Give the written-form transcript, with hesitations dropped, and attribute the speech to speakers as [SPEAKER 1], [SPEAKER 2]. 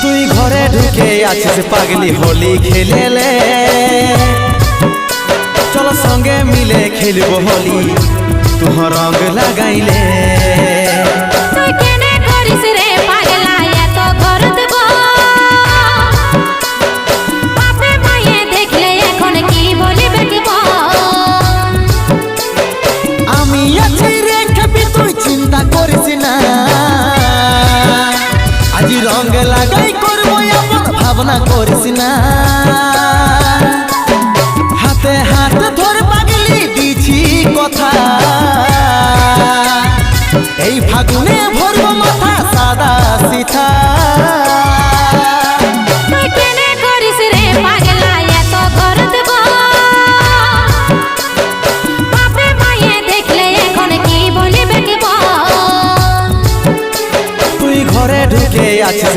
[SPEAKER 1] তুই ঘরে ঢুকে আছিস পাগলি হোলি খেলেলে, চলো সঙ্গে মিলে খেলবো হোলি তুহ রঙ লাগাইলে।
[SPEAKER 2] তুই কেনে করিস রে পাগলা এত করতব, বাপে মায়ে দেখলে এখন কি বলিবে কি
[SPEAKER 1] আমি আছি রে খেপি তুই চিন্তা করিস না, আজি রঙ লাগাই করবো এমন ভাবনা করিস না। হাতে হাত ধরে পাগলি দিছি কথা, এই ফাগুনে ভর